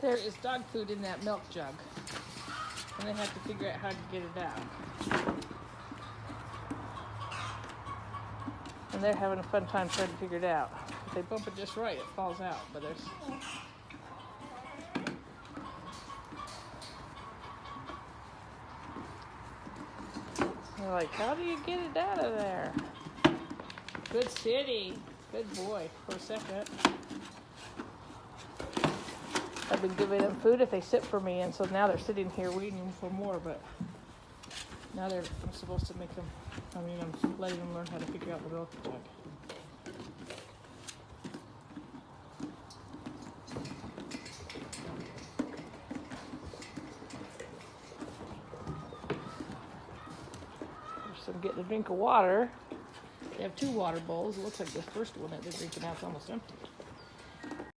There is dog food in that milk jug, and they have to figure out how to get it out. And they're having a fun time trying to figure it out. If they bump it just right, it falls out, but there's... They're like, how do you get it out of there? Good city. Good boy. For a second. I've been giving them food if they sit for me, and so now they're sitting here waiting for more, but now I'm supposed to make them, I'm letting them learn how to figure out the milk jug. There's some getting a drink of water. They have 2 water bowls. It looks like the first one that they're drinking out is almost empty.